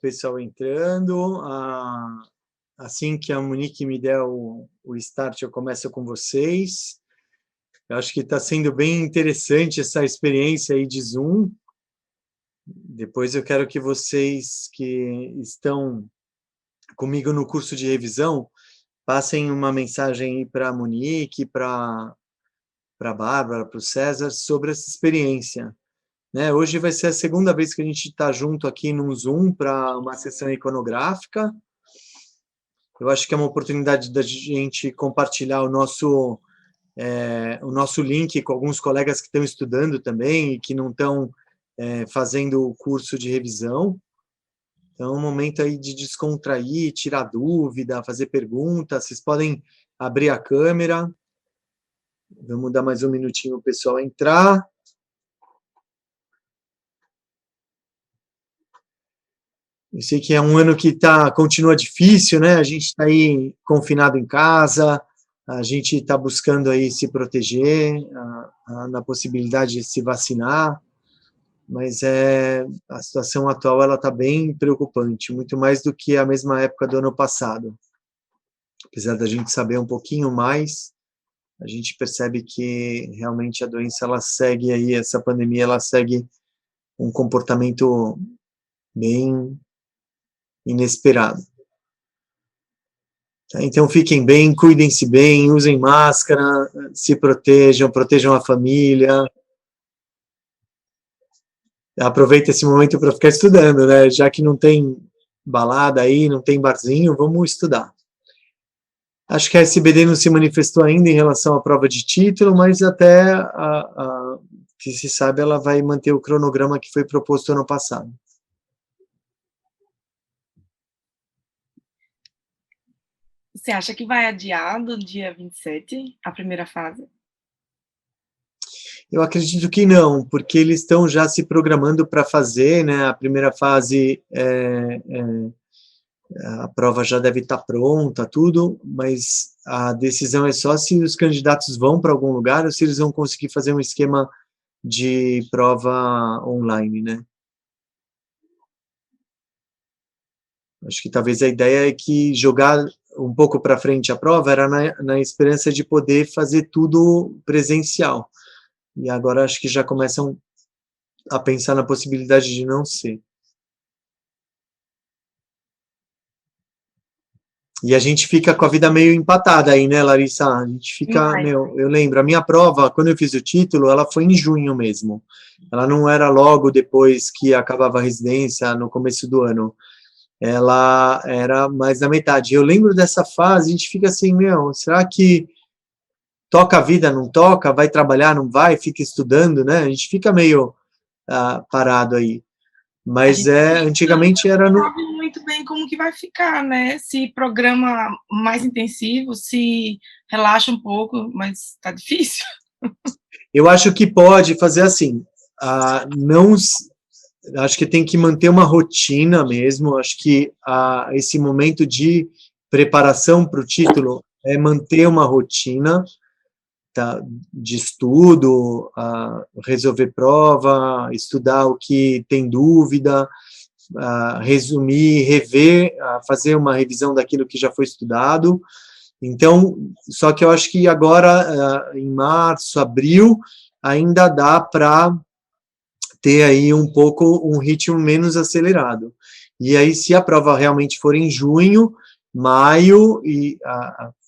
pessoal entrando. Assim que a Monique me der o start, eu começo com vocês. Eu acho que está sendo bem interessante essa experiência aí de Zoom. Depois eu quero que vocês que estão comigo no curso de revisão passem uma mensagem aí para a Monique, para a Bárbara, para o César, sobre essa experiência. Né? Hoje vai ser a segunda vez que a gente está junto aqui num Zoom para uma sessão iconográfica. Eu acho que é uma oportunidade da gente compartilhar o nosso link com alguns colegas que estão estudando também e que não estão fazendo o curso de revisão. Então, é um momento aí de descontrair, tirar dúvida, fazer perguntas. Vocês podem abrir a câmera. Vamos dar mais um minutinho para o pessoal entrar. Eu sei que é um ano que continua difícil, né? A gente está aí confinado em casa, a gente está buscando aí se proteger, na possibilidade de se vacinar, mas a situação atual ela está bem preocupante, muito mais do que a mesma época do ano passado. Apesar da gente saber um pouquinho mais, a gente percebe que realmente a doença ela segue aí, essa pandemia ela segue um comportamento bem inesperado. Então, fiquem bem, cuidem-se bem, usem máscara, se protejam a família. Aproveita esse momento para ficar estudando, né? Já que não tem balada aí, não tem barzinho, vamos estudar. Acho que a SBD não se manifestou ainda em relação à prova de título, mas até que se sabe, ela vai manter o cronograma que foi proposto ano passado. Você acha que vai adiar do dia 27, a primeira fase? Eu acredito que não, porque eles estão já se programando para fazer, né? A primeira fase, a prova já deve estar pronta, tudo, mas a decisão é só se os candidatos vão para algum lugar ou se eles vão conseguir fazer um esquema de prova online, né? Acho que talvez a ideia é que jogar um pouco para frente a prova era na esperança de poder fazer tudo presencial. E agora acho que já começam a pensar na possibilidade de não ser. E a gente fica com a vida meio empatada aí, né, Larissa? A gente fica, eu lembro, a minha prova, quando eu fiz o título, ela foi em junho mesmo. Ela não era logo depois que acabava a residência, no começo do ano. Ela era mais da metade. Eu lembro dessa fase, a gente fica assim, será que toca a vida, não toca? Vai trabalhar, não vai? Fica estudando, né? A gente fica meio parado aí. Mas antigamente era no... Não sabe muito bem como que vai ficar, né? Se programa mais intensivo, se relaxa um pouco, mas tá difícil. Eu acho que pode fazer assim, acho que tem que manter uma rotina mesmo, acho que esse momento de preparação para o título é manter uma rotina, tá, de estudo, resolver prova, estudar o que tem dúvida, resumir, rever, fazer uma revisão daquilo que já foi estudado. Então, só que eu acho que agora, em março, abril, ainda dá para ter aí um pouco um ritmo menos acelerado. E aí, se a prova realmente for em junho, maio, e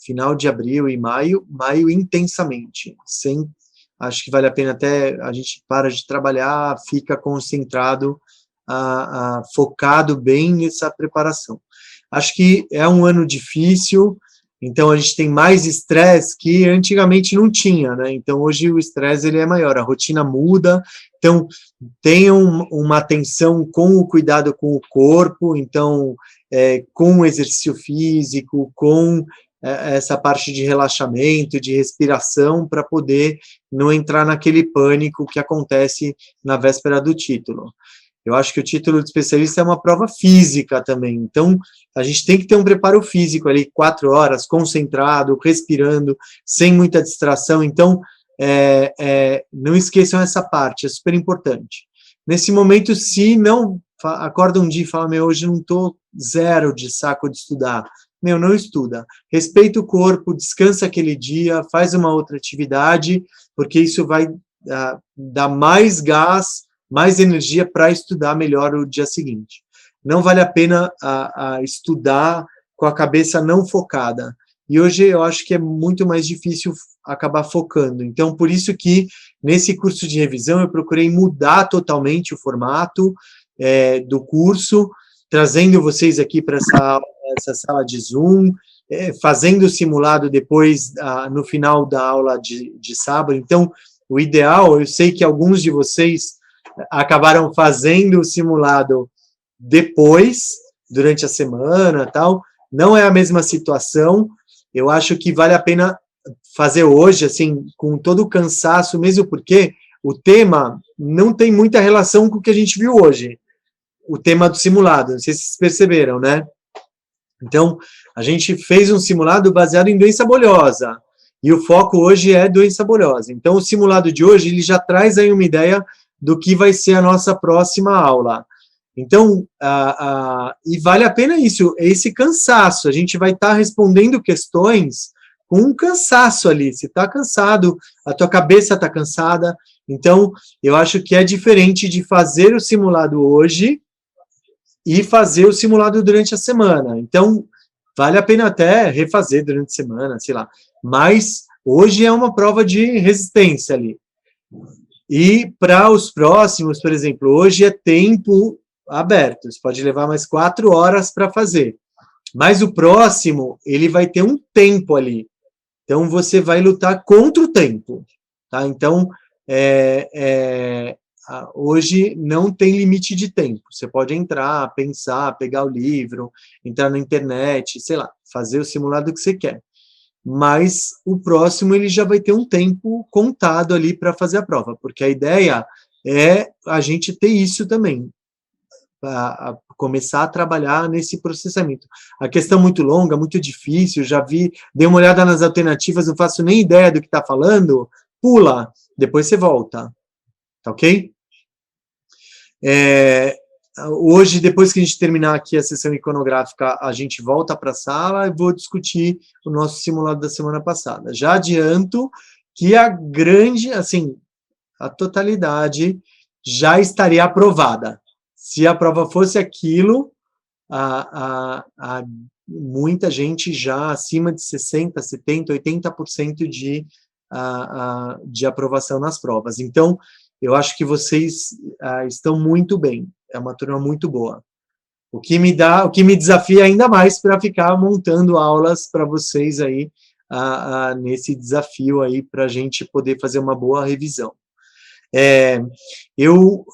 final de abril e maio intensamente, acho que vale a pena até a gente para de trabalhar, fica concentrado, focado bem nessa preparação. Acho que é um ano difícil, então a gente tem mais estresse que antigamente não tinha, né? Então hoje o estresse ele é maior, a rotina muda, então tenham uma atenção com o cuidado com o corpo, então com o exercício físico, com essa parte de relaxamento, de respiração, para poder não entrar naquele pânico que acontece na véspera do título. Eu acho que o título de especialista é uma prova física também, então a gente tem que ter um preparo físico ali, 4 horas, concentrado, respirando, sem muita distração, então não esqueçam essa parte, é super importante. Nesse momento, se não acorda um dia e fala, hoje não estou zero de saco de estudar. Não estuda. Respeita o corpo, descansa aquele dia, faz uma outra atividade, porque isso vai dar mais gás, mais energia para estudar melhor o dia seguinte. Não vale a pena estudar com a cabeça não focada. E hoje eu acho que é muito mais difícil acabar focando. Então, por isso que nesse curso de revisão eu procurei mudar totalmente o formato do curso, trazendo vocês aqui para essa sala de Zoom, fazendo o simulado depois, no final da aula de sábado. Então, o ideal, eu sei que alguns de vocês acabaram fazendo o simulado depois, durante a semana, tal. Não é a mesma situação. Eu acho que vale a pena fazer hoje, assim, com todo o cansaço, mesmo porque o tema não tem muita relação com o que a gente viu hoje. O tema do simulado, não sei se vocês perceberam, né? Então, a gente fez um simulado baseado em doença bolhosa, e o foco hoje é doença bolhosa. Então, o simulado de hoje, ele já traz aí uma ideia do que vai ser a nossa próxima aula. Então, e vale a pena isso, esse cansaço, a gente vai estar respondendo questões com um cansaço ali, você está cansado, a tua cabeça está cansada, então, eu acho que é diferente de fazer o simulado hoje e fazer o simulado durante a semana. Então, vale a pena até refazer durante a semana, sei lá. Mas hoje é uma prova de resistência ali. E para os próximos, por exemplo, hoje é tempo aberto. Você pode levar mais 4 horas para fazer. Mas o próximo, ele vai ter um tempo ali. Então, você vai lutar contra o tempo. Tá? Então, hoje não tem limite de tempo. Você pode entrar, pensar, pegar o livro, entrar na internet, sei lá, fazer o simulado que você quer. Mas o próximo ele já vai ter um tempo contado ali para fazer a prova, porque a ideia é a gente ter isso também, a começar a trabalhar nesse processamento. A questão muito longa, muito difícil, já vi, dei uma olhada nas alternativas, não faço nem ideia do que está falando, pula, depois você volta. Tá ok? Hoje, depois que a gente terminar aqui a sessão iconográfica, a gente volta para a sala e vou discutir o nosso simulado da semana passada. Já adianto que a totalidade já estaria aprovada. Se a prova fosse aquilo, muita gente já acima de 60%, 70%, 80% de aprovação nas provas. Então, eu acho que vocês estão muito bem. É uma turma muito boa. O que me desafia ainda mais para ficar montando aulas para vocês aí, nesse desafio aí, para a gente poder fazer uma boa revisão. Eu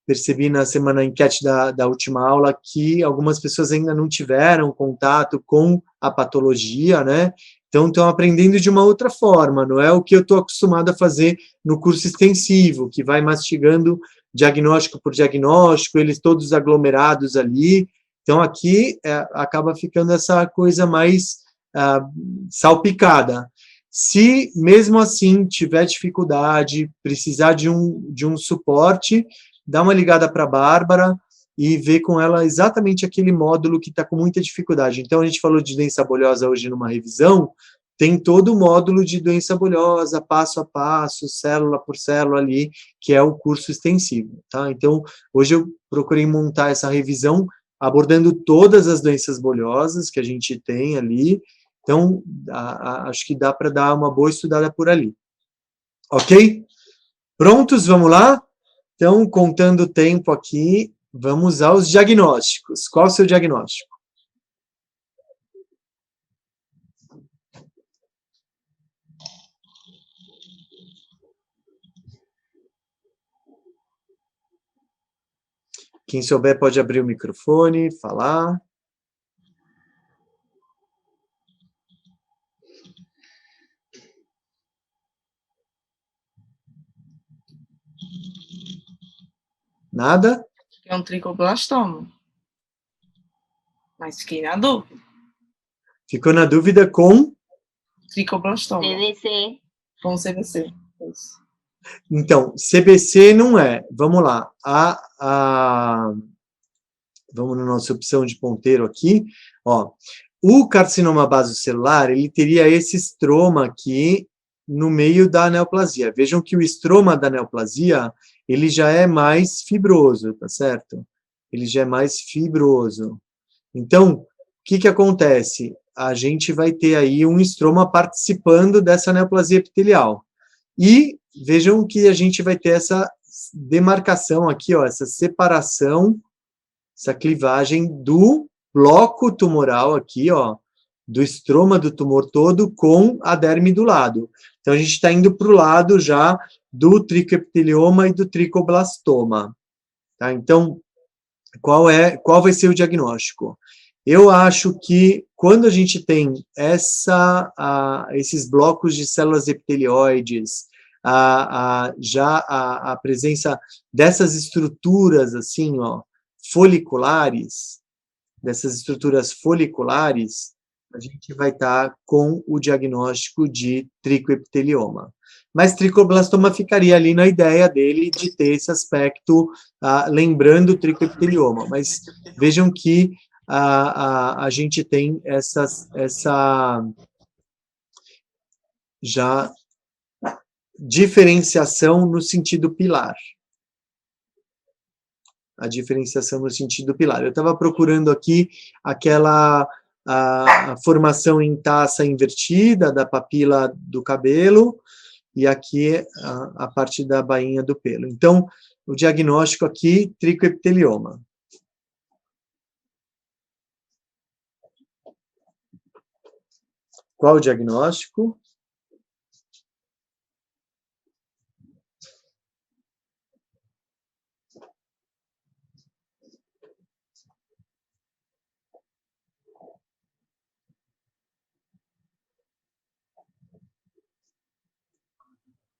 percebi na semana enquete da última aula que algumas pessoas ainda não tiveram contato com a patologia, né? Então, estão aprendendo de uma outra forma, não é o que eu estou acostumado a fazer no curso extensivo, que vai mastigando diagnóstico por diagnóstico, eles todos aglomerados ali. Então, aqui acaba ficando essa coisa mais salpicada. Se, mesmo assim, tiver dificuldade, precisar de um suporte, dá uma ligada para a Bárbara e vê com ela exatamente aquele módulo que está com muita dificuldade. Então, a gente falou de doença bolhosa hoje numa revisão, tem todo o módulo de doença bolhosa, passo a passo, célula por célula ali, que é o curso extensivo, tá? Então, hoje eu procurei montar essa revisão abordando todas as doenças bolhosas que a gente tem ali, então, acho que dá para dar uma boa estudada por ali. Ok? Prontos? Vamos lá? Então, contando o tempo aqui, vamos aos diagnósticos. Qual o seu diagnóstico? Quem souber pode abrir o microfone, falar. Nada? É um tricoblastoma. Mas fiquei na dúvida. Ficou na dúvida com? Tricoblastoma. CVC. Com CVC. Então, CBC não é. Vamos lá. vamos na nossa opção de ponteiro aqui, ó, o carcinoma basocelular, ele teria esse estroma aqui no meio da neoplasia. Vejam que o estroma da neoplasia, ele já é mais fibroso, tá certo? Ele já é mais fibroso. Então, o que acontece? A gente vai ter aí um estroma participando dessa neoplasia epitelial. E vejam que a gente vai ter essa demarcação aqui, ó, essa separação, essa clivagem do bloco tumoral aqui, ó, do estroma do tumor todo com a derme do lado. Então, a gente está indo para o lado já do tricoepitelioma e do tricoblastoma. Tá? Então, qual vai ser o diagnóstico? Eu acho que quando a gente tem esses blocos de células epitelioides, já a presença dessas estruturas, assim, ó, foliculares, dessas estruturas foliculares, a gente vai estar com o diagnóstico de tricoepitelioma. Mas tricoblastoma ficaria ali na ideia dele de ter esse aspecto, lembrando o tricoepitelioma. Mas vejam que a gente tem essa já diferenciação no sentido pilar. A diferenciação no sentido pilar. Eu estava procurando aqui aquela a formação em taça invertida da papila do cabelo, e aqui a parte da bainha do pelo. Então, o diagnóstico aqui, tricoepitelioma. Qual o diagnóstico?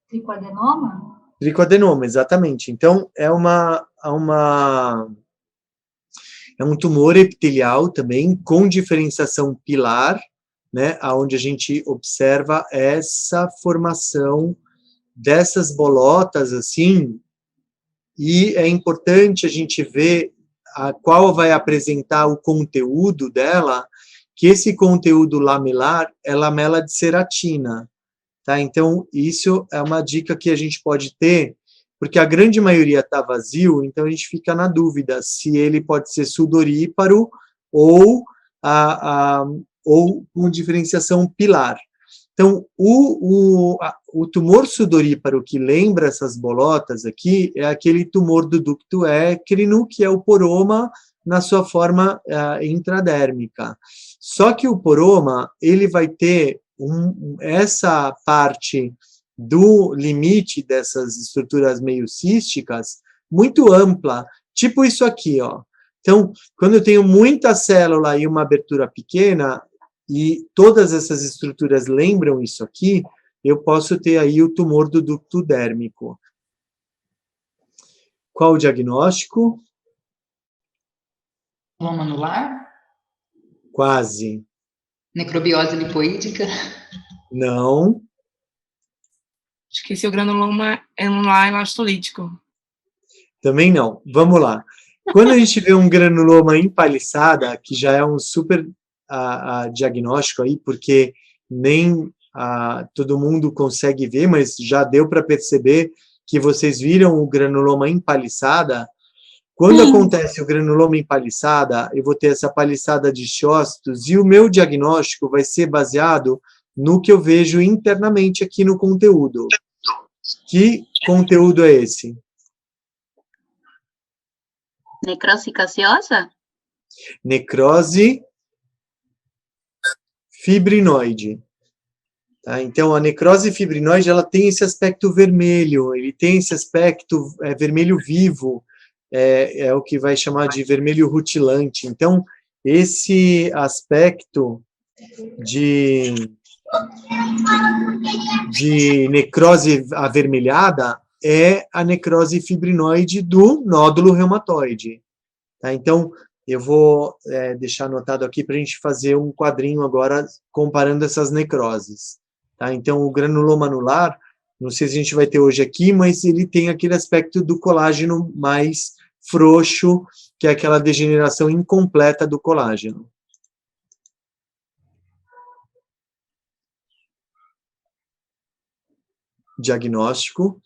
Tricoadenoma? Tricoadenoma, exatamente. Então, é um tumor epitelial também, com diferenciação pilar, né, onde a gente observa essa formação dessas bolotas, assim, e é importante a gente ver qual vai apresentar o conteúdo dela, que esse conteúdo lamelar é lamela de ceratina, tá? Então, isso é uma dica que a gente pode ter, porque a grande maioria está vazio, então a gente fica na dúvida se ele pode ser sudoríparo ou com diferenciação pilar. Então, o tumor sudoríparo que lembra essas bolotas aqui é aquele tumor do ducto écrino, que é o poroma na sua forma intradérmica. Só que o poroma, ele vai ter essa parte do limite dessas estruturas meio císticas muito ampla, tipo isso aqui, ó. Então, quando eu tenho muita célula e uma abertura pequena, e todas essas estruturas lembram isso aqui, eu posso ter aí o tumor do ducto dérmico. Qual o diagnóstico? Loma anular? Quase. Necrobiose lipoídica? Não. Esqueci o granuloma anular elastolítico. Também não. Vamos lá. Quando a gente vê um granuloma empaliçada, que já é um super diagnóstico aí, porque nem todo mundo consegue ver, mas já deu para perceber que vocês viram o granuloma empaliçada. Quando acontece o granuloma empaliçada, eu vou ter essa paliçada de estíocitos, e o meu diagnóstico vai ser baseado no que eu vejo internamente aqui no conteúdo. Que conteúdo é esse? Necrose gaseosa? Necrose fibrinoide. Tá? Então, a necrose fibrinoide, ela tem esse aspecto vermelho, ele tem esse aspecto vermelho vivo, é o que vai chamar de vermelho rutilante. Então, esse aspecto de necrose avermelhada é a necrose fibrinoide do nódulo reumatoide. Tá? Então, eu vou deixar anotado aqui para a gente fazer um quadrinho agora comparando essas necroses. Tá? Então, o granuloma anular, não sei se a gente vai ter hoje aqui, mas ele tem aquele aspecto do colágeno mais frouxo, que é aquela degeneração incompleta do colágeno. Diagnóstico.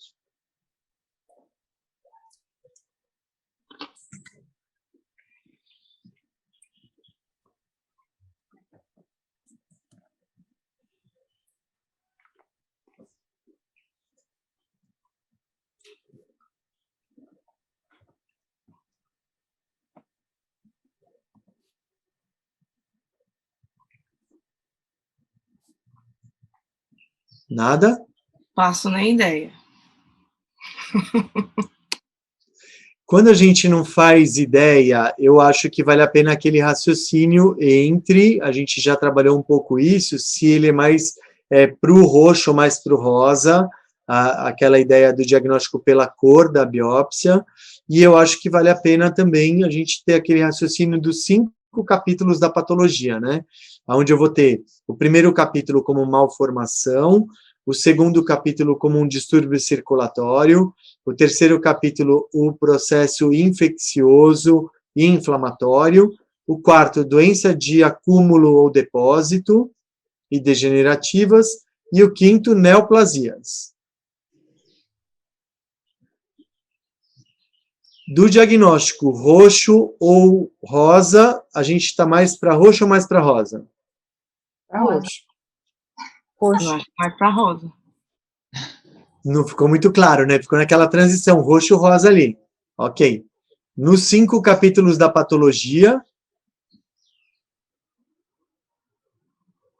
Nada? Faço nem ideia. Quando a gente não faz ideia, eu acho que vale a pena aquele raciocínio entre, a gente já trabalhou um pouco isso, se ele é mais para o roxo ou mais para o rosa, aquela ideia do diagnóstico pela cor da biópsia, e eu acho que vale a pena também a gente ter aquele raciocínio dos 5 capítulos da patologia, né? Onde eu vou ter o primeiro capítulo como malformação, o segundo capítulo como um distúrbio circulatório, o terceiro capítulo, o processo infeccioso e inflamatório, o quarto, doença de acúmulo ou depósito e degenerativas, e o quinto, neoplasias. Do diagnóstico roxo ou rosa, a gente está mais para roxo ou mais para rosa? Roxo. Eu acho que mais para rosa. Não ficou muito claro, né? Ficou naquela transição roxo-rosa ali. Ok. Nos 5 capítulos da patologia...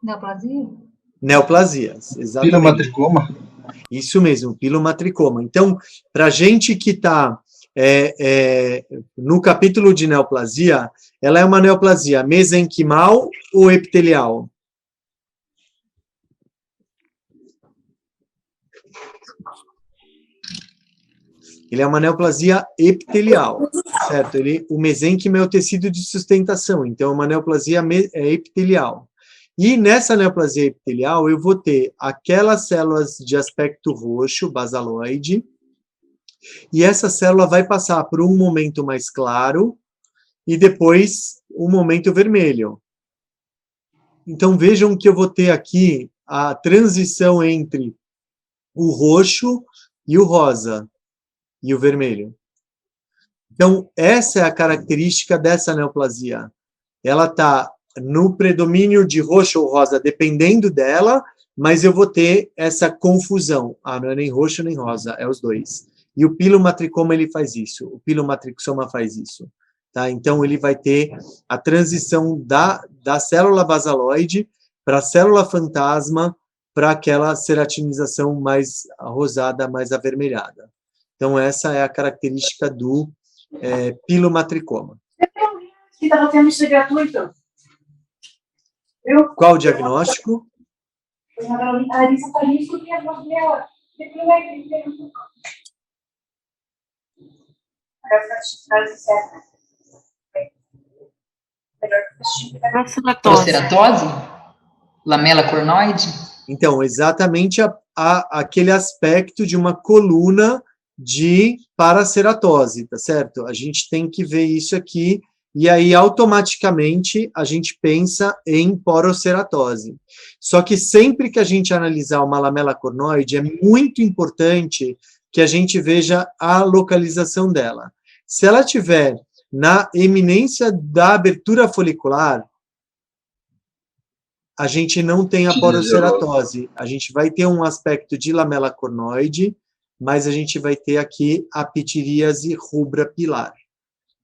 Neoplasia? Neoplasias, exatamente. Pilomatricoma? Isso mesmo, pilomatricoma. Então, para a gente que está no capítulo de neoplasia, ela é uma neoplasia mesenquimal ou epitelial? Ele é uma neoplasia epitelial, certo? O mesênquima é o tecido de sustentação, então é uma neoplasia epitelial. E nessa neoplasia epitelial, eu vou ter aquelas células de aspecto roxo, basaloide, e essa célula vai passar por um momento mais claro e depois um momento vermelho. Então vejam que eu vou ter aqui a transição entre o roxo e o rosa e o vermelho. Então essa é a característica dessa neoplasia. Ela está no predomínio de roxo ou rosa, dependendo dela, mas eu vou ter essa confusão. Não é nem roxo nem rosa, é os dois. E o pilomatricoma, ele faz isso. O pilomatrixoma faz isso. Tá? Então, ele vai ter a transição da célula basaloide para a célula fantasma, para aquela ceratinização mais rosada, mais avermelhada. Então, essa é a característica do pilomatricoma. Que estava tendo isso gratuito. Qual o diagnóstico? A Larissa está ali, escutei a voz dela. Proceratose? Lamela cornoide? Então, exatamente aquele aspecto de uma coluna de paraceratose, tá certo? A gente tem que ver isso aqui, e aí automaticamente a gente pensa em poroceratose. Só que sempre que a gente analisar uma lamela cornoide, é muito importante que a gente veja a localização dela. Se ela tiver na eminência da abertura folicular, a gente não tem a poroceratose. A gente vai ter um aspecto de lamela cornoide, mas a gente vai ter aqui a pitiríase rubra pilar.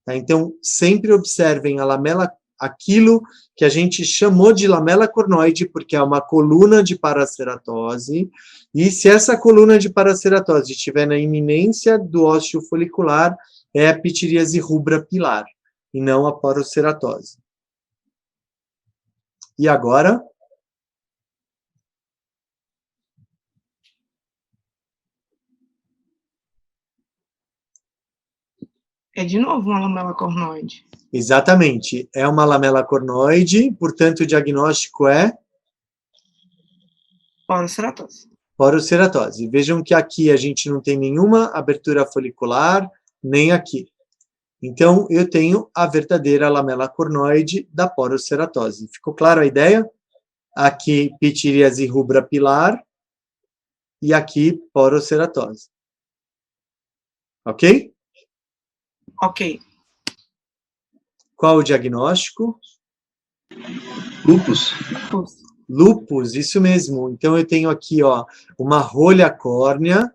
Tá? Então, sempre observem a lamela, aquilo que a gente chamou de lamela cornoide, porque é uma coluna de paraceratose, e se essa coluna de paraceratose estiver na iminência do ósseo folicular, é a pitiríase rubra pilar, e não a poroceratose. E agora? É de novo uma lamela cornoide. Exatamente. É uma lamela cornoide, portanto, o diagnóstico é Poroceratose. poroceratose. Vejam que aqui a gente não tem nenhuma abertura folicular, nem aqui. Então, eu tenho a verdadeira lamela cornoide da poroceratose. Ficou claro a ideia? Aqui, pitiríase rubra pilar, e aqui, poroceratose. Ok? Ok. Qual o diagnóstico? Lupus. Lupus, isso mesmo. Então, eu tenho aqui, ó, uma rolha córnea,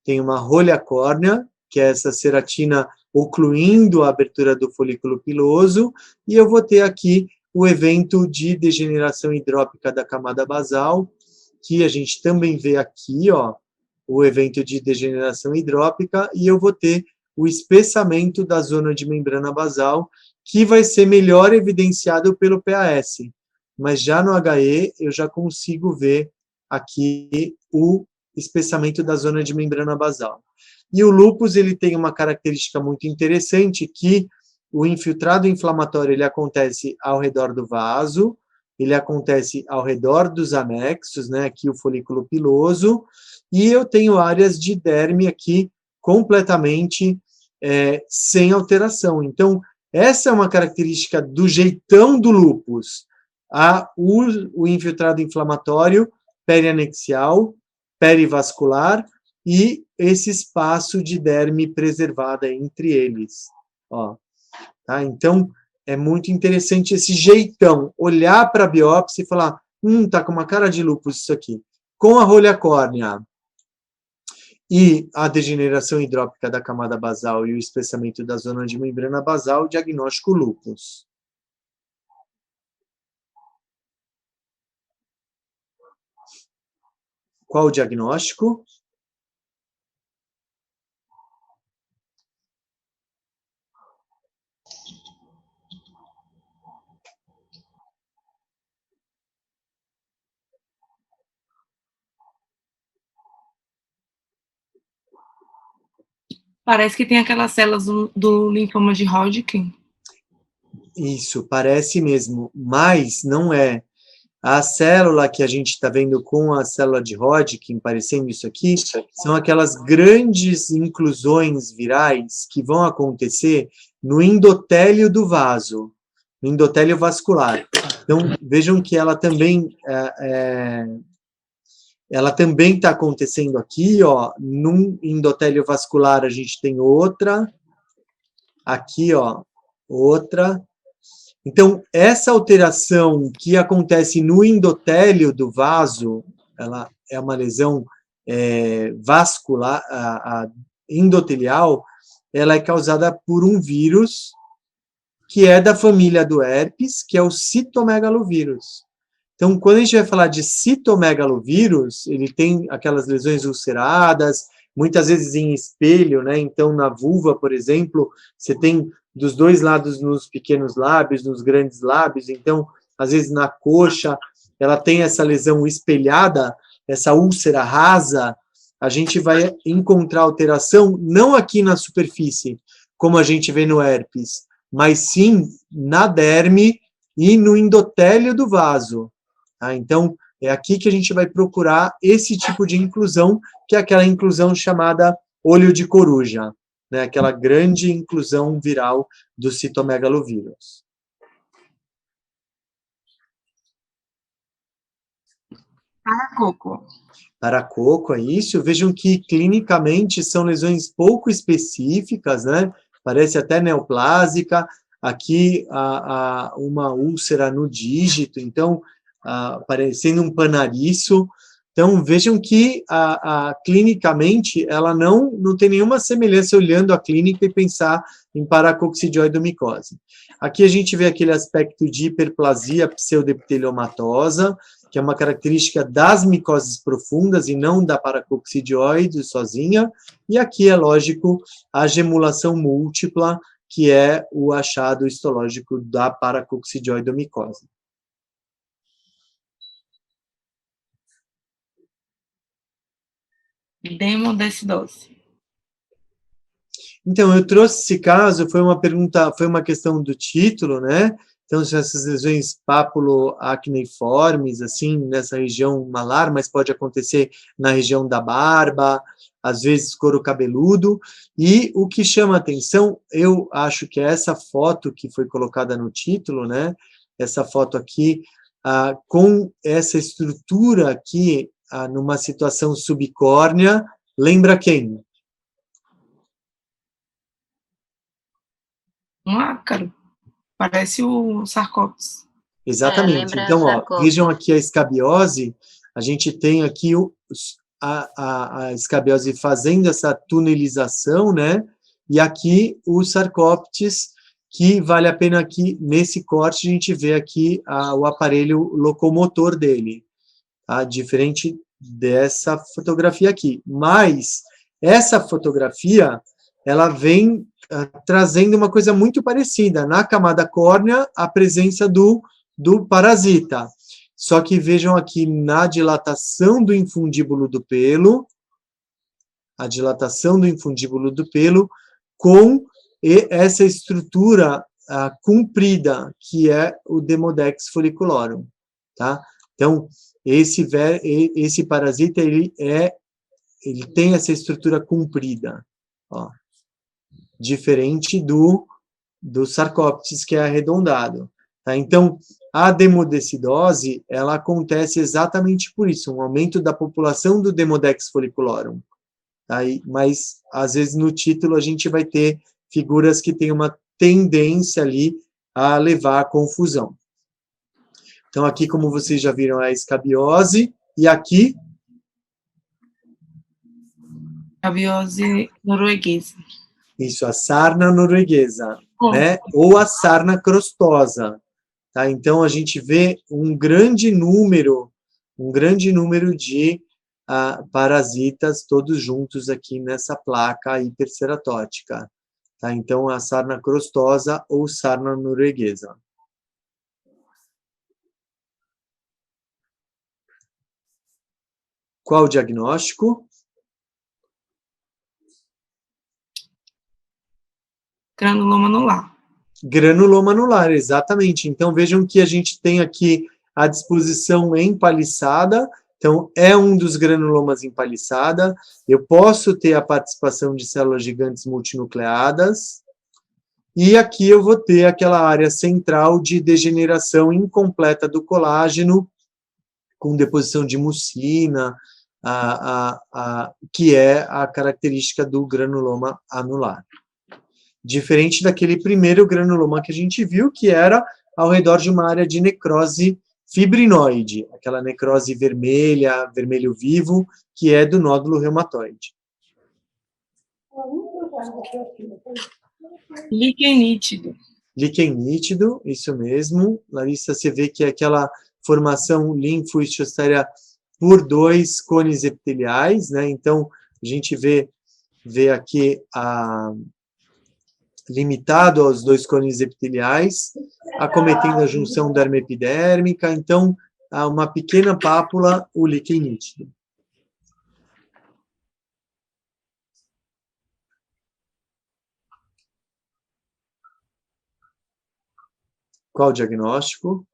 tem uma rolha córnea, que é essa ceratina ocluindo a abertura do folículo piloso, e eu vou ter aqui o evento de degeneração hidrópica da camada basal, que a gente também vê aqui, ó, o evento de degeneração hidrópica, e eu vou ter o espessamento da zona de membrana basal, que vai ser melhor evidenciado pelo PAS. Mas já no HE, eu já consigo ver aqui o espessamento da zona de membrana basal. E o lúpus, ele tem uma característica muito interessante, que o infiltrado inflamatório, ele acontece ao redor do vaso, ele acontece ao redor dos anexos, né, aqui o folículo piloso, e eu tenho áreas de derme aqui completamente sem alteração. Então, essa é uma característica do jeitão do lúpus. O infiltrado inflamatório perianexial, perivascular, e esse espaço de derme preservada entre eles. Ó, tá? Então, é muito interessante esse jeitão, olhar para a biópsia e falar, tá com uma cara de lúpus isso aqui. Com a rolha córnea e a degeneração hidrópica da camada basal e o espessamento da zona de membrana basal, diagnóstico lúpus. Qual o diagnóstico? Parece que tem aquelas células do linfoma de Hodgkin. Isso, parece mesmo, mas não é. A célula que a gente está vendo com a célula de Hodgkin, parecendo isso aqui, são aquelas grandes inclusões virais que vão acontecer no endotélio do vaso, no endotélio vascular. Então, vejam que ela também está acontecendo aqui, ó, num endotélio vascular a gente tem outra, aqui, ó, outra. Então, essa alteração que acontece no endotélio do vaso, ela é uma lesão vascular, endotelial, ela é causada por um vírus que é da família do herpes, que é o citomegalovírus. Então, quando a gente vai falar de citomegalovírus, ele tem aquelas lesões ulceradas, muitas vezes em espelho, né? Então, na vulva, por exemplo, você tem dos dois lados nos pequenos lábios, nos grandes lábios, então, às vezes na coxa, ela tem essa lesão espelhada, essa úlcera rasa, a gente vai encontrar alteração não aqui na superfície, como a gente vê no herpes, mas sim na derme e no endotélio do vaso. Tá? Então, é aqui que a gente vai procurar esse tipo de inclusão, que é aquela inclusão chamada olho de coruja, né? Aquela grande inclusão viral do citomegalovírus. Paracoco. Paracoco, é isso. Vejam que clinicamente são lesões pouco específicas, né? Parece até neoplásica. Aqui uma úlcera no dígito, então parecendo um panariço. Então, vejam que clinicamente ela não tem nenhuma semelhança olhando a clínica e pensar em paracoccidioidomicose. Aqui a gente vê aquele aspecto de hiperplasia pseudoepiteliomatosa, que é uma característica das micoses profundas e não da paracoccidioide sozinha. E aqui é lógico a gemulação múltipla, que é o achado histológico da paracoccidioidomicose. Demodecidose. Então, eu trouxe esse caso, foi uma questão do título, né? Então, são essas lesões papulo-acneiformes, assim, nessa região malar, mas pode acontecer na região da barba, às vezes couro cabeludo, e o que chama atenção, eu acho que é essa foto que foi colocada no título, né? Essa foto aqui, com essa estrutura aqui, numa situação subcórnea, lembra quem? Um ácaro. Parece o Sarcóptes. Exatamente. Então, ó, vejam aqui a escabiose, a gente tem aqui a escabiose fazendo essa tunelização, né? E aqui o Sarcóptes, que vale a pena aqui, nesse corte, a gente vê aqui o aparelho locomotor dele, tá? Diferente dessa fotografia aqui. Mas essa fotografia, ela vem trazendo uma coisa muito parecida. Na camada córnea, a presença do parasita. Só que vejam aqui na dilatação do infundíbulo do pelo, a dilatação do infundíbulo do pelo com essa estrutura comprida, que é o Demodex folliculorum, tá? Então, esse parasita, ele tem essa estrutura comprida, ó, diferente do Sarcóptes, que é arredondado. Tá? Então, a demodecidose, ela acontece exatamente por isso, um aumento da população do Demodex folliculorum. Tá? Mas, às vezes, no título, a gente vai ter figuras que têm uma tendência ali a levar à confusão. Então, aqui, como vocês já viram, é a escabiose, e aqui... Escabiose norueguesa. Isso, a sarna norueguesa, né? Ou a sarna crostosa. Tá? Então, a gente vê um grande número de parasitas todos juntos aqui nessa placa hiperceratótica. Tá? Então, a sarna crostosa ou sarna norueguesa. Qual o diagnóstico? Granuloma anular. Granuloma anular, exatamente. Então, vejam que a gente tem aqui a disposição empaliçada. Então, é um dos granulomas empaliçada. Eu posso ter a participação de células gigantes multinucleadas. E aqui eu vou ter aquela área central de degeneração incompleta do colágeno, com deposição de mucina, que é a característica do granuloma anular. Diferente daquele primeiro granuloma que a gente viu, que era ao redor de uma área de necrose fibrinoide, aquela necrose vermelha, vermelho vivo, que é do nódulo reumatoide. Líquen nítido. Líquen nítido, isso mesmo. Larissa, você vê que é aquela formação linfohistiocetária por 2 cones epiteliais, né? Então, a gente vê aqui limitado aos 2 cones epiteliais, acometendo a junção dermoepidérmica, então, há uma pequena pápula, o líquen nítido. Qual o diagnóstico?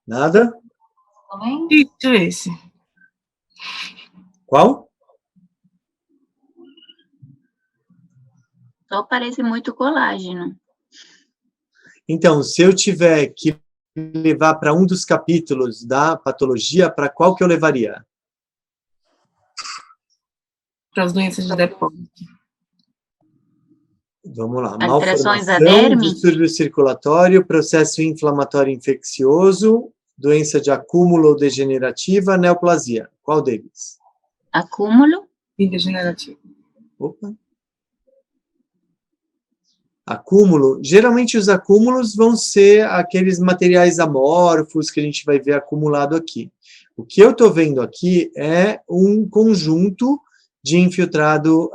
Nada? Isso, esse. Qual? Só parece muito colágeno. Então, se eu tiver que levar para um dos capítulos da patologia, para qual que eu levaria? Para as doenças de depósito. Vamos lá. Alterações da Malformação, derme? distúrbio circulatório, processo inflamatório infeccioso, doença de acúmulo ou degenerativa, neoplasia. Qual deles? Acúmulo? E degenerativo. Opa. Acúmulo. Geralmente os acúmulos vão ser aqueles materiais amorfos que a gente vai ver acumulado aqui. O que eu estou vendo aqui é um conjunto de infiltrado,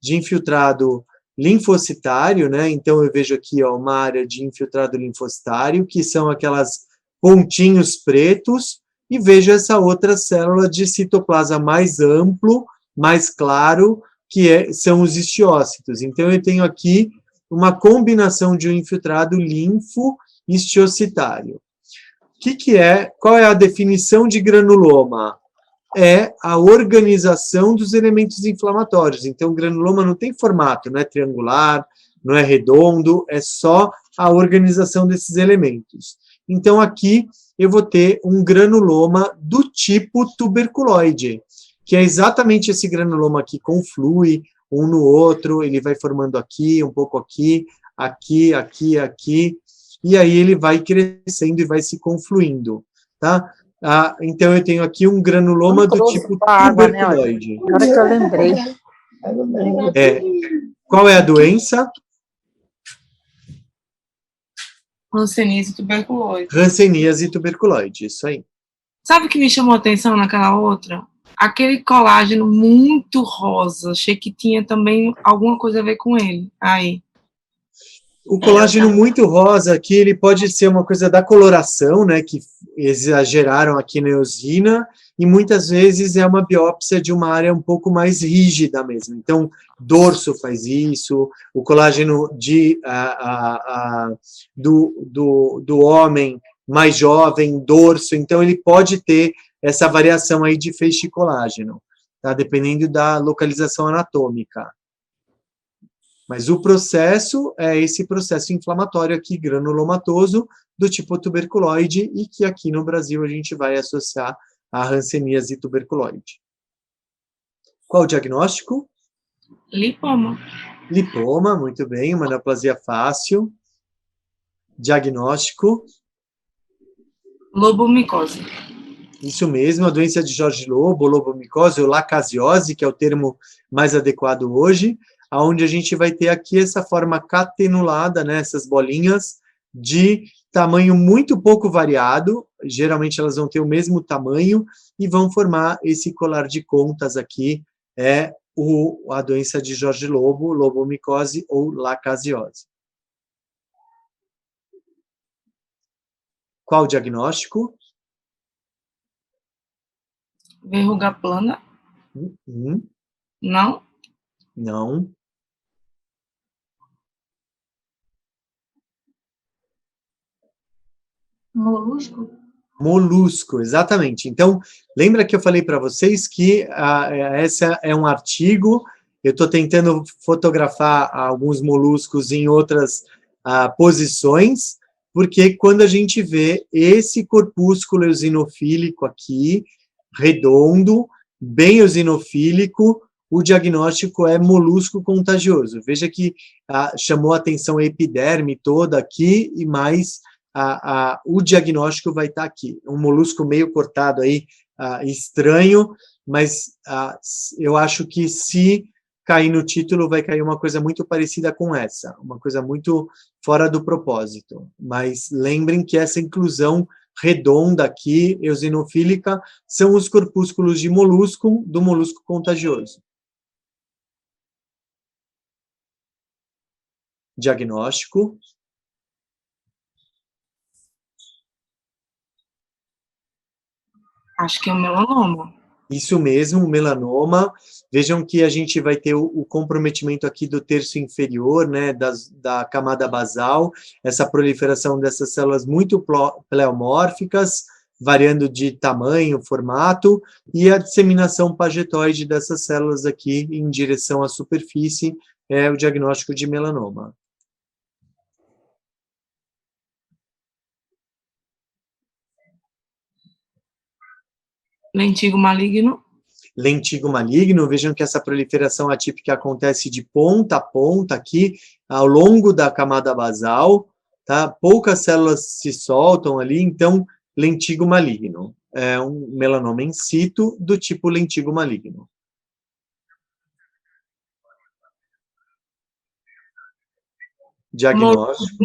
de infiltrado linfocitário, né? Então, eu vejo aqui, ó, uma área de infiltrado linfocitário, que são aquelas pontinhos pretos, e vejo essa outra célula de citoplasma mais amplo, mais claro, que são os histiócitos. Então, eu tenho aqui uma combinação de um infiltrado linfo-histiocitário. Qual é a definição de granuloma? É a organização dos elementos inflamatórios. Então, o granuloma não tem formato, não é triangular, não é redondo, é só a organização desses elementos. Então, aqui eu vou ter um granuloma do tipo tuberculoide, que é exatamente esse granuloma que conflui um no outro, ele vai formando aqui, um pouco aqui, aqui, aqui, aqui, e aí ele vai crescendo e vai se confluindo, tá? Então, eu tenho aqui um granuloma do tipo tuberculoide. Agora que eu lembrei. Qual é a doença? Hanseníase e tuberculose. Hanseníase e tuberculoide, isso aí. Sabe o que me chamou a atenção naquela outra? Aquele colágeno muito rosa. Achei que tinha também alguma coisa a ver com ele. Aí. O colágeno muito rosa aqui, ele pode ser uma coisa da coloração, né, que exageraram aqui na eosina, e muitas vezes é uma biópsia de uma área um pouco mais rígida mesmo. Então, dorso faz isso, o colágeno do homem mais jovem, dorso, então ele pode ter essa variação aí de feixe colágeno, tá? Dependendo da localização anatômica. Mas o processo é esse processo inflamatório aqui, granulomatoso, do tipo tuberculoide, e que aqui no Brasil a gente vai associar a hanseníase tuberculoide. Qual o diagnóstico? Lipoma. Lipoma, muito bem, uma neoplasia fácil. Diagnóstico? Lobomicose. Isso mesmo, a doença de Jorge Lobo, lobomicose ou lacasiose, que é o termo mais adequado hoje, onde a gente vai ter aqui essa forma catenulada, né, essas bolinhas de tamanho muito pouco variado, geralmente elas vão ter o mesmo tamanho e vão formar esse colar de contas aqui, a doença de Jorge Lobo, lobomicose ou lacasiose. Qual o diagnóstico? Verruga plana. Não? Não. Molusco? Molusco, exatamente. Então, lembra que eu falei para vocês que esse é um artigo, eu estou tentando fotografar alguns moluscos em outras posições, porque quando a gente vê esse corpúsculo eosinofílico aqui, redondo, bem eosinofílico, o diagnóstico é molusco contagioso. Veja que chamou a atenção a epiderme toda aqui, e mais o diagnóstico vai estar aqui. Um molusco meio cortado aí, estranho, mas eu acho que se cair no título, vai cair uma coisa muito parecida com essa, uma coisa muito fora do propósito. Mas lembrem que essa inclusão redonda aqui, eosinofílica, são os corpúsculos de molusco, do molusco contagioso. Diagnóstico. Acho que é o melanoma. Isso mesmo, o melanoma. Vejam que a gente vai ter o comprometimento aqui do terço inferior, né, da camada basal, essa proliferação dessas células muito pleomórficas, variando de tamanho, formato, e a disseminação pagetoide dessas células aqui em direção à superfície, é o diagnóstico de melanoma. Lentigo maligno. Lentigo maligno, vejam que essa proliferação atípica acontece de ponta a ponta aqui, ao longo da camada basal, tá? Poucas células se soltam ali, então, lentigo maligno. É um melanoma in situ do tipo lentigo maligno. Diagnóstico.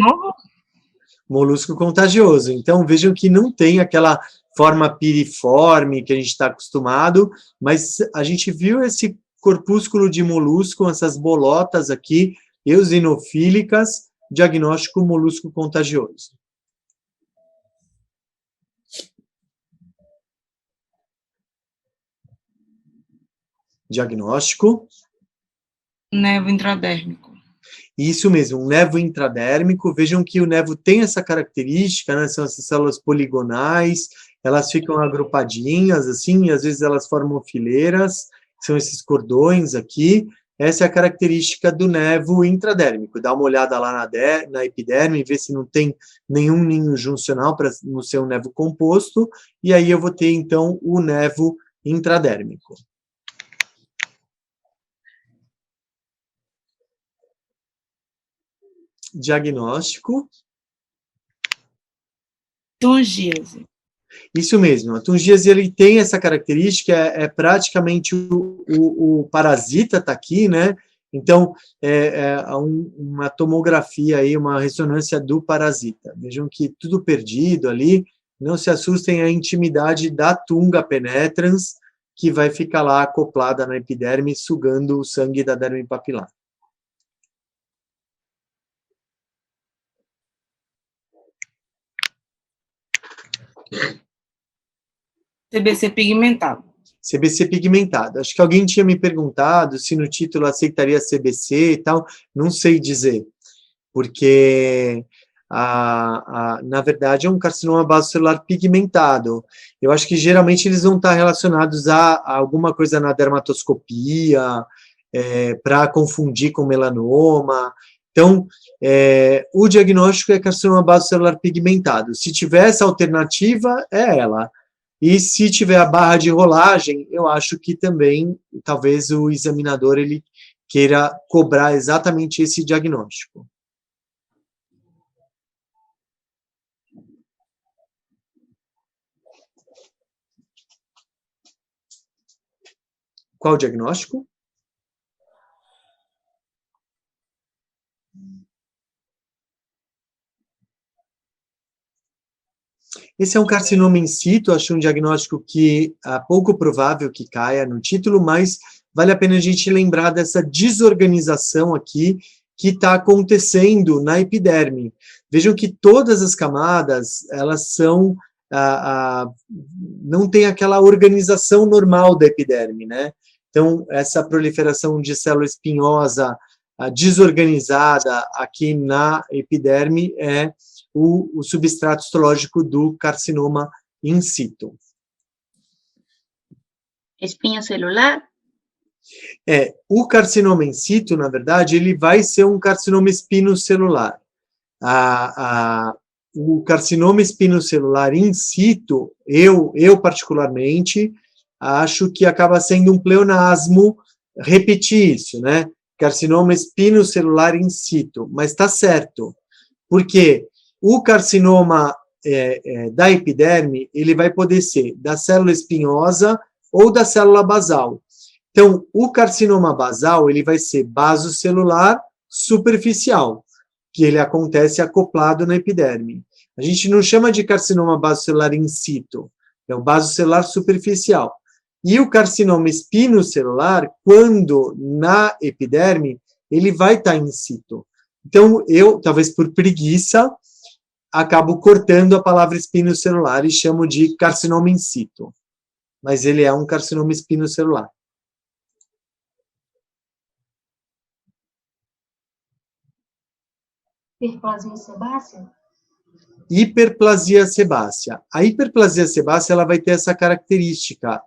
molusco contagioso. Então, vejam que não tem aquela forma piriforme que a gente está acostumado, mas a gente viu esse corpúsculo de molusco, essas bolotas aqui, eosinofílicas, diagnóstico molusco contagioso. Diagnóstico. Nevo intradérmico. Isso mesmo, um nevo intradérmico. Vejam que o nevo tem essa característica, né? São essas células poligonais, elas ficam agrupadinhas, assim, e às vezes elas formam fileiras, são esses cordões aqui. Essa é a característica do nevo intradérmico. Dá uma olhada lá na epiderme, vê se não tem nenhum ninho juncional para não ser um nevo composto, e aí eu vou ter, então, o nevo intradérmico. Diagnóstico. Tungíase. Isso mesmo, a tungíase ele tem essa característica, é praticamente o parasita está aqui, né? Então, uma tomografia aí, uma ressonância do parasita. Vejam que tudo perdido ali, não se assustem, a intimidade da tunga penetrans, que vai ficar lá acoplada na epiderme, sugando o sangue da derme papilar. CBC pigmentado. CBC pigmentado. Acho que alguém tinha me perguntado se no título aceitaria CBC e tal, não sei dizer, porque, na verdade, é um carcinoma basocelular pigmentado. Eu acho que geralmente eles vão estar relacionados a alguma coisa na dermatoscopia, para confundir com melanoma. Então, o diagnóstico é carcinoma basocelular pigmentado. Se tiver essa alternativa, é ela. E se tiver a barra de rolagem, eu acho que também, talvez o examinador ele queira cobrar exatamente esse diagnóstico. Qual o diagnóstico? Esse é um carcinoma in situ, acho um diagnóstico que é pouco provável que caia no título, mas vale a pena a gente lembrar dessa desorganização aqui que está acontecendo na epiderme. Vejam que todas as camadas, elas são, não tem aquela organização normal da epiderme, né? Então, essa proliferação de célula espinhosa desorganizada aqui na epiderme é o substrato histológico do carcinoma in situ. Espinho celular? O carcinoma in situ, na verdade, ele vai ser um carcinoma espinocelular. O carcinoma espinocelular in situ, eu particularmente, acho que acaba sendo um pleonasmo repetir isso, né? Carcinoma espinocelular in situ, mas está certo, porque o carcinoma da epiderme, ele vai poder ser da célula espinhosa ou da célula basal. Então, o carcinoma basal, ele vai ser basocelular superficial, que ele acontece acoplado na epiderme. A gente não chama de carcinoma basocelular in situ, é o basocelular superficial. E o carcinoma espinocelular, quando na epiderme, ele vai estar in situ. Então, eu, talvez por preguiça, acabo cortando a palavra espinocelular e chamo de carcinoma in situ. Mas ele é um carcinoma espinocelular. Hiperplasia sebácea? Hiperplasia sebácea. A hiperplasia sebácea ela vai ter essa característica.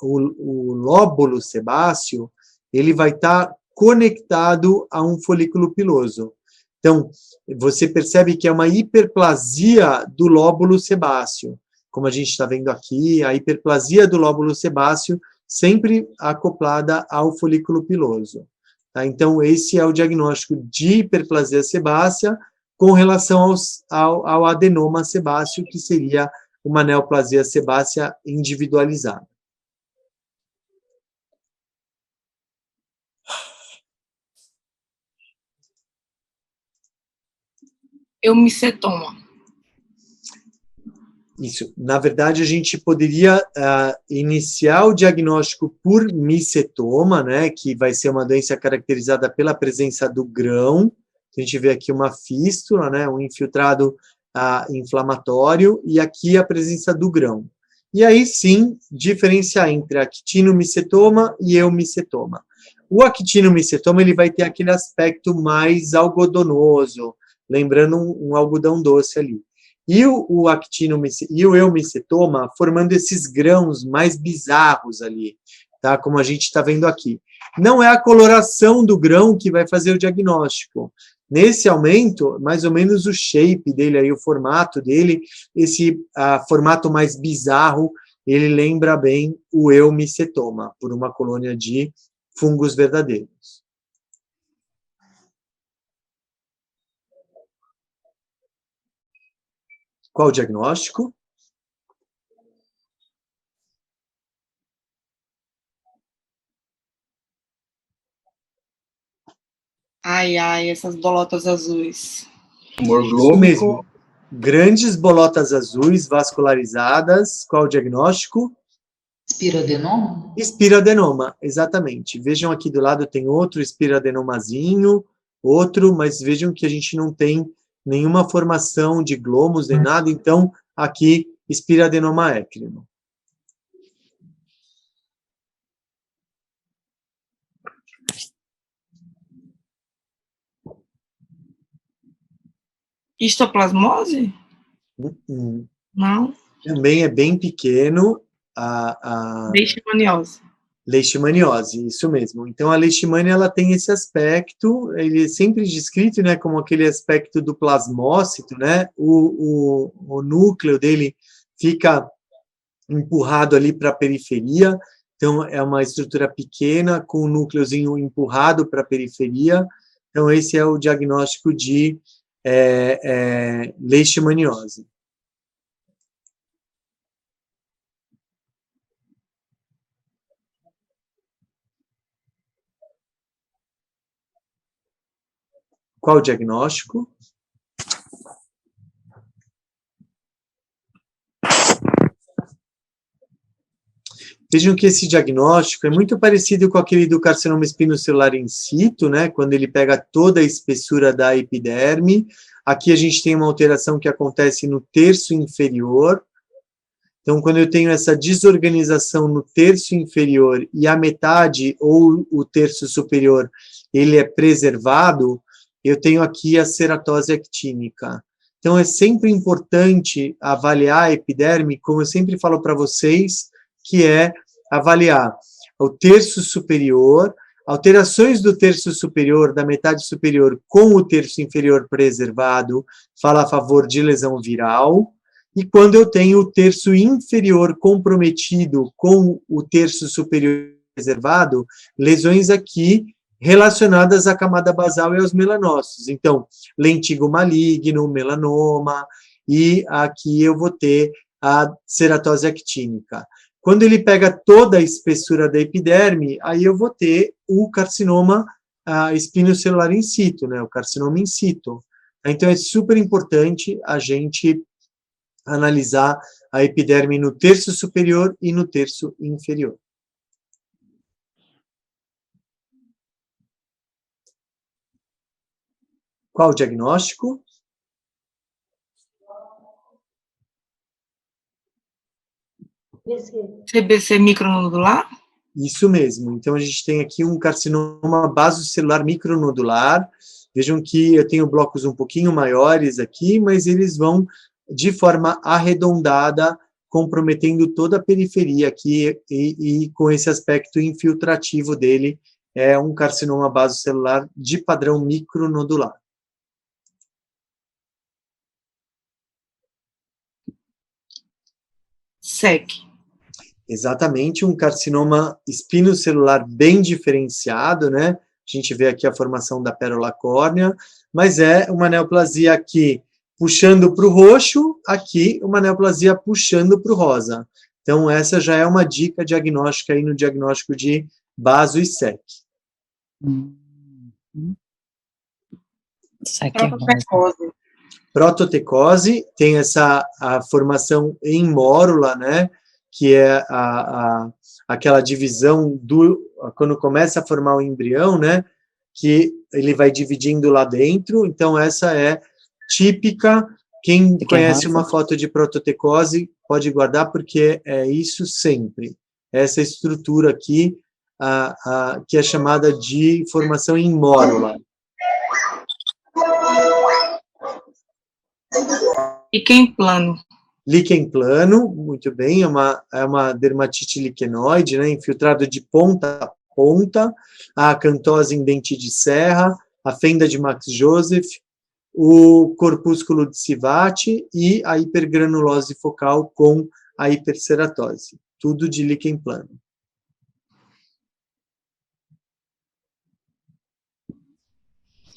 O lóbulo sebáceo ele vai estar conectado a um folículo piloso. Então, você percebe que é uma hiperplasia do lóbulo sebáceo. Como a gente está vendo aqui, a hiperplasia do lóbulo sebáceo sempre acoplada ao folículo piloso. Tá? Então, esse é o diagnóstico de hiperplasia sebácea com relação ao adenoma sebáceo, que seria uma neoplasia sebácea individualizada. eumicetoma. Isso. Na verdade, a gente poderia iniciar o diagnóstico por micetoma, né, que vai ser uma doença caracterizada pela presença do grão. A gente vê aqui uma fístula, né, um infiltrado inflamatório, e aqui a presença do grão. E aí, sim, diferenciar entre actinomicetoma e eumicetoma. O actinomicetoma, ele vai ter aquele aspecto mais algodonoso, lembrando um algodão doce ali. E o eumicetoma formando esses grãos mais bizarros ali, tá? Como a gente está vendo aqui. Não é a coloração do grão que vai fazer o diagnóstico. Nesse aumento, mais ou menos o shape dele, aí, o formato dele, esse formato mais bizarro, ele lembra bem o eumicetoma, por uma colônia de fungos verdadeiros. Qual o diagnóstico? Ai, essas bolotas azuis. Tumor Isso glômico. mesmo. Grandes bolotas azuis vascularizadas. Qual o diagnóstico? Espirodenoma? Espiroadenoma, exatamente. Vejam aqui do lado tem outro espiroadenomazinho, outro, mas vejam que a gente não tem nenhuma formação de glomos nem nada, então aqui espiroadenoma écrino. Histoplasmose? Não. Também é bem pequeno. Leishmaniose. Leishmaniose, isso mesmo. Então, a leishmania, ela tem esse aspecto, ele é sempre descrito, né, como aquele aspecto do plasmócito, né, o núcleo dele fica empurrado ali para a periferia, então é uma estrutura pequena com o núcleozinho empurrado para a periferia, então esse é o diagnóstico de leishmaniose. Qual o diagnóstico? Vejam que esse diagnóstico é muito parecido com aquele do carcinoma espinocelular in situ, né? Quando ele pega toda a espessura da epiderme. Aqui a gente tem uma alteração que acontece no terço inferior. Então, quando eu tenho essa desorganização no terço inferior e a metade ou o terço superior, ele é preservado, eu tenho aqui a ceratose actínica. Então, é sempre importante avaliar a epiderme, como eu sempre falo para vocês, que é avaliar o terço superior, alterações do terço superior, da metade superior, com o terço inferior preservado, fala a favor de lesão viral, e quando eu tenho o terço inferior comprometido com o terço superior preservado, lesões aqui relacionadas à camada basal e aos melanócitos. Então, lentigo maligno, melanoma, e aqui eu vou ter a ceratose actínica. Quando ele pega toda a espessura da epiderme, aí eu vou ter o carcinoma espinocelular in situ, né, o carcinoma in situ. Então, é super importante a gente analisar a epiderme no terço superior e no terço inferior. Qual o diagnóstico? CBC micronodular? Isso mesmo. Então, a gente tem aqui um carcinoma basocelular micronodular. Vejam que eu tenho blocos um pouquinho maiores aqui, mas eles vão de forma arredondada, comprometendo toda a periferia aqui e com esse aspecto infiltrativo dele, é um carcinoma basocelular de padrão micronodular. SEC. Exatamente, um carcinoma espinocelular bem diferenciado, né? A gente vê aqui a formação da pérola córnea, mas é uma neoplasia aqui puxando para o roxo, aqui uma neoplasia puxando para o rosa. Então, essa já é uma dica diagnóstica aí no diagnóstico de baso e SEC. SEC é rosa. Precose. Prototecose tem a formação em mórula, né, que é aquela divisão quando começa a formar o embrião, né, que ele vai dividindo lá dentro. Então, essa é típica. Quem conhece uma foto de prototecose pode guardar, porque é isso sempre. Essa estrutura aqui, que é chamada de formação em mórula. Líquen plano. Líquen plano, muito bem, é uma dermatite liquenoide, né, infiltrado de ponta a ponta, a acantose em dente de serra, a fenda de Max Joseph, o corpúsculo de Sivati e a hipergranulose focal com a hiperceratose. Tudo de líquen plano.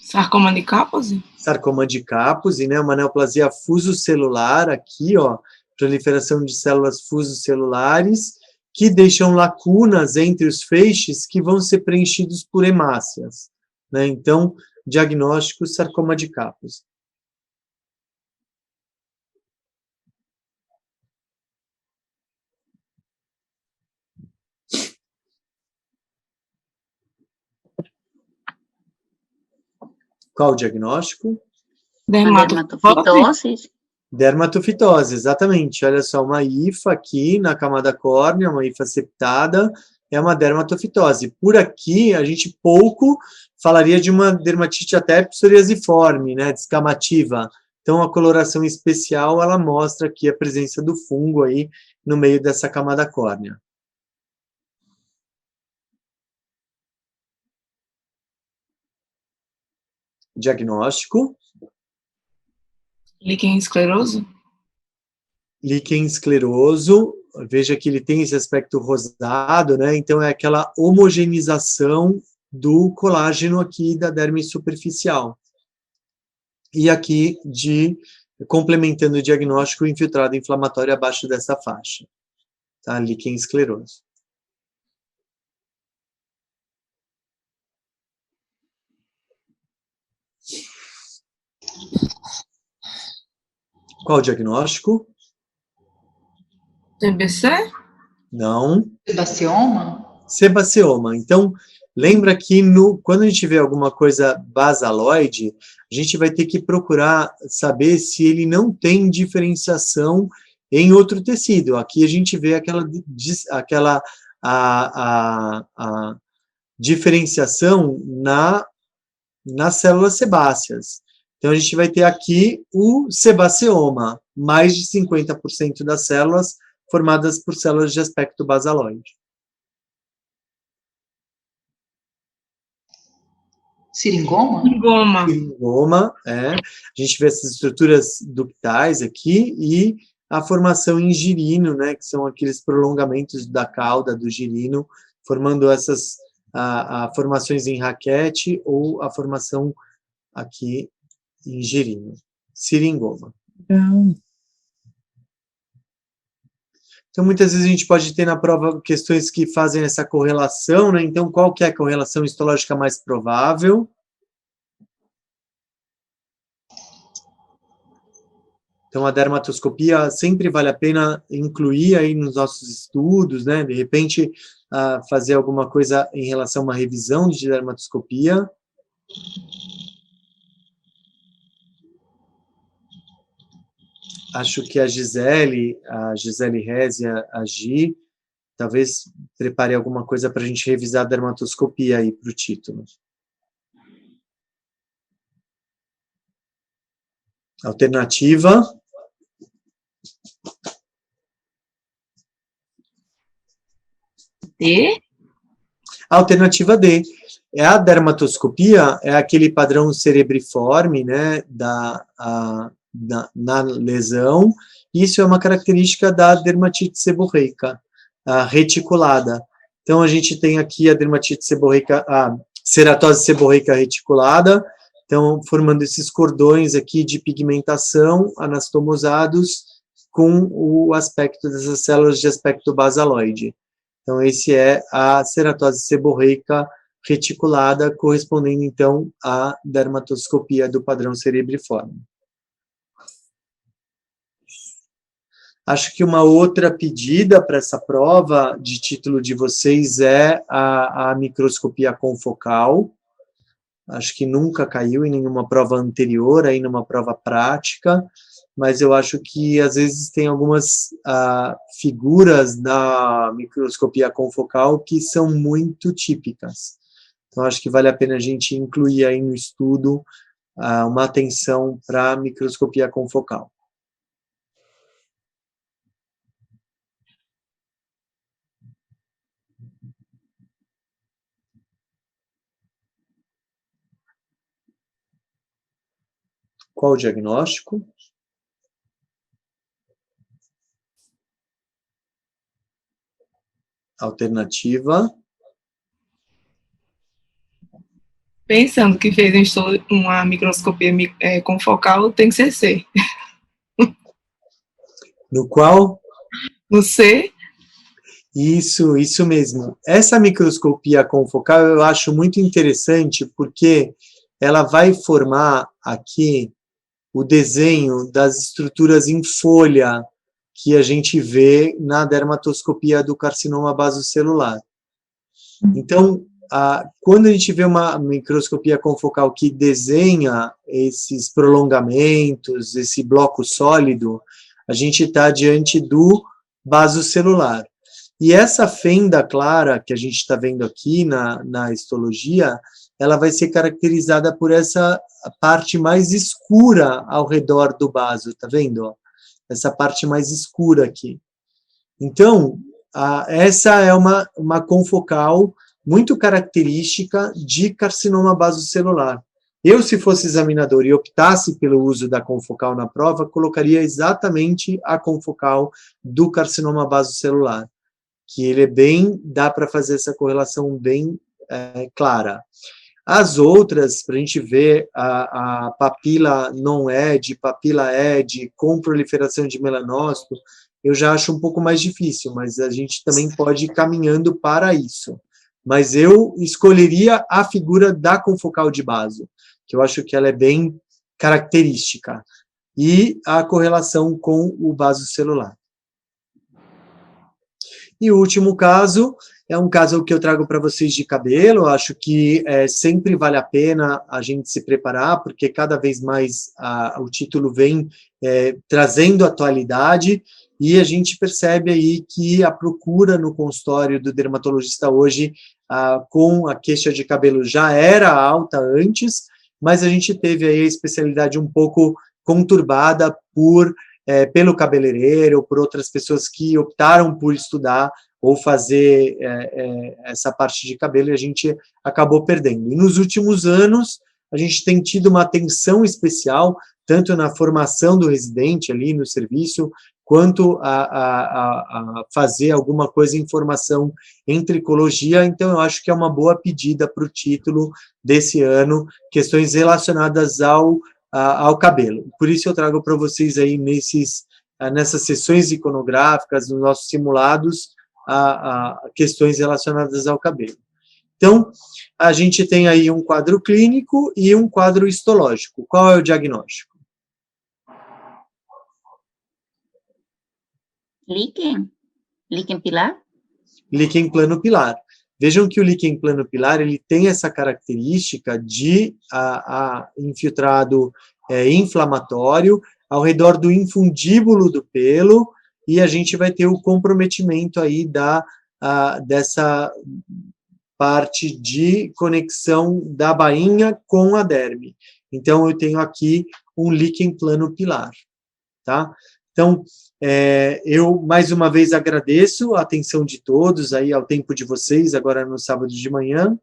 Sarcoma de Kaposi? Sarcoma de Kaposi, né, uma neoplasia fusocelular aqui, ó, proliferação de células fusocelulares que deixam lacunas entre os feixes que vão ser preenchidos por hemácias, né? Então, diagnóstico sarcoma de Kaposi. Qual o diagnóstico? Dermatofitose. Dermatofitose, exatamente. Olha só, uma hifa aqui na camada córnea, uma hifa septada, é uma dermatofitose. Por aqui, a gente pouco falaria de uma dermatite até psoriasiforme, né, descamativa. Então, a coloração especial, ela mostra aqui a presença do fungo aí no meio dessa camada córnea. Diagnóstico. Líquen escleroso? Líquen escleroso, veja que ele tem esse aspecto rosado, né? Então é aquela homogeneização do colágeno aqui da derme superficial. E aqui complementando o diagnóstico, infiltrado inflamatório abaixo dessa faixa. Tá? Líquen escleroso. Qual o diagnóstico? TBC? Não. Sebaceoma? Sebaceoma. Então, lembra que quando a gente vê alguma coisa basaloide, a gente vai ter que procurar saber se ele não tem diferenciação em outro tecido. Aqui a gente vê aquela diferenciação nas células sebáceas. Então, a gente vai ter aqui o sebaceoma, mais de 50% das células formadas por células de aspecto basaloide. Seringoma? Singoma. Seringoma, a gente vê essas estruturas ductais aqui e a formação em girino, né, que são aqueles prolongamentos da cauda do girino, formando essas formações em raquete ou a formação aqui em girino. Seringoma. Então, muitas vezes a gente pode ter na prova questões que fazem essa correlação, né? Então, qual que é a correlação histológica mais provável? Então, a dermatoscopia sempre vale a pena incluir aí nos nossos estudos, né? De repente, fazer alguma coisa em relação a uma revisão de dermatoscopia. Acho que a Gisele Rézia, a Gi, talvez prepare alguma coisa para a gente revisar a dermatoscopia aí para o título. Alternativa. D? Alternativa D. A dermatoscopia é aquele padrão cerebriforme, né, na lesão. Isso é uma característica da dermatite seborreica reticulada. Então, a gente tem aqui a dermatite seborreica, a ceratose seborreica reticulada, então, formando esses cordões aqui de pigmentação anastomosados com o aspecto dessas células de aspecto basaloide. Então, esse é a ceratose seborreica reticulada, correspondendo, então, à dermatoscopia do padrão cerebriforme. Acho que uma outra pedida para essa prova de título de vocês é a microscopia confocal. Acho que nunca caiu em nenhuma prova anterior, aí numa prova prática, mas eu acho que às vezes tem algumas figuras da microscopia confocal que são muito típicas. Então, acho que vale a pena a gente incluir aí no estudo uma atenção para a microscopia confocal. Qual o diagnóstico? Alternativa. Pensando que fez uma microscopia confocal, tem que ser C. No qual? No C. Isso mesmo. Essa microscopia confocal eu acho muito interessante porque ela vai formar aqui o desenho das estruturas em folha que a gente vê na dermatoscopia do carcinoma basocelular. Então, quando a gente vê uma microscopia confocal que desenha esses prolongamentos, esse bloco sólido, a gente está diante do basocelular. E essa fenda clara que a gente está vendo aqui na histologia, ela vai ser caracterizada por essa parte mais escura ao redor do baso, tá vendo? Essa parte mais escura aqui. Então, essa é uma confocal muito característica de carcinoma basocelular. Eu, se fosse examinador e optasse pelo uso da confocal na prova, colocaria exatamente a confocal do carcinoma basocelular, que ele é dá para fazer essa correlação bem clara. As outras, para a gente ver a papila non-ED, papila ED, com proliferação de melanócito, eu já acho um pouco mais difícil, mas a gente também pode ir caminhando para isso. Mas eu escolheria a figura da confocal de baso, que eu acho que ela é bem característica, e a correlação com o basocelular. E o último caso é um caso que eu trago para vocês de cabelo. Acho que sempre vale a pena a gente se preparar, porque cada vez mais o título vem trazendo atualidade, e a gente percebe aí que a procura no consultório do dermatologista hoje com a queixa de cabelo já era alta antes, mas a gente teve aí a especialidade um pouco conturbada pelo cabeleireiro, ou por outras pessoas que optaram por estudar ou fazer essa parte de cabelo, e a gente acabou perdendo. E nos últimos anos, a gente tem tido uma atenção especial, tanto na formação do residente ali no serviço, quanto a fazer alguma coisa em formação em tricologia. Então, eu acho que é uma boa pedida para o título desse ano, questões relacionadas ao cabelo. Por isso eu trago para vocês aí nessas sessões iconográficas, nos nossos simulados, questões relacionadas ao cabelo. Então, a gente tem aí um quadro clínico e um quadro histológico. Qual é o diagnóstico? Líquen pilar? Líquen plano pilar. Vejam que o líquen plano pilar ele tem essa característica de infiltrado inflamatório ao redor do infundíbulo do pelo, e a gente vai ter o comprometimento aí dessa parte de conexão da bainha com a derme. Então, eu tenho aqui um líquen plano pilar, tá? Então, eu, mais uma vez, agradeço a atenção de todos, aí ao tempo de vocês, agora no sábado de manhã,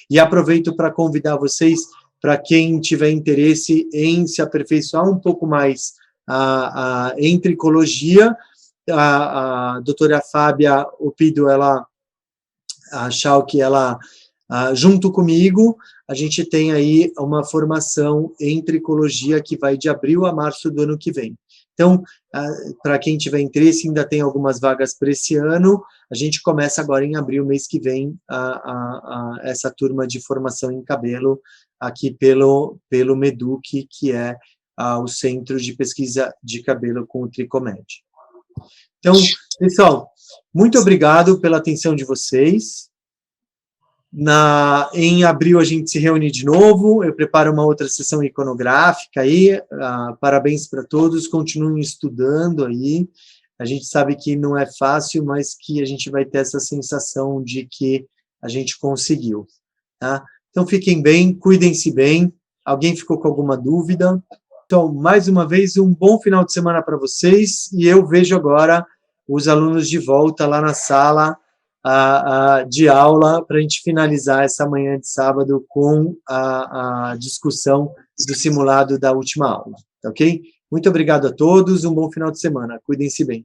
e aproveito para convidar vocês, para quem tiver interesse em se aperfeiçoar um pouco mais em tricologia, a doutora Fábia Opido, a Schalk, ela, junto comigo, a gente tem aí uma formação em tricologia que vai de abril a março do ano que vem. Então, para quem tiver interesse, ainda tem algumas vagas para esse ano. A gente começa agora em abril, mês que vem, essa turma de formação em cabelo aqui pelo MEDUC, que é o Centro de Pesquisa de Cabelo com o Tricomed. Então, pessoal, muito obrigado pela atenção de vocês. Em abril a gente se reúne de novo, eu preparo uma outra sessão iconográfica aí, parabéns para todos, continuem estudando aí, a gente sabe que não é fácil, mas que a gente vai ter essa sensação de que a gente conseguiu, tá? Então fiquem bem, cuidem-se bem, alguém ficou com alguma dúvida? Então, mais uma vez, um bom final de semana para vocês, e eu vejo agora os alunos de volta lá na sala de aula para a gente finalizar essa manhã de sábado com a discussão do simulado da última aula, tá ok? Muito obrigado a todos, um bom final de semana, cuidem-se bem.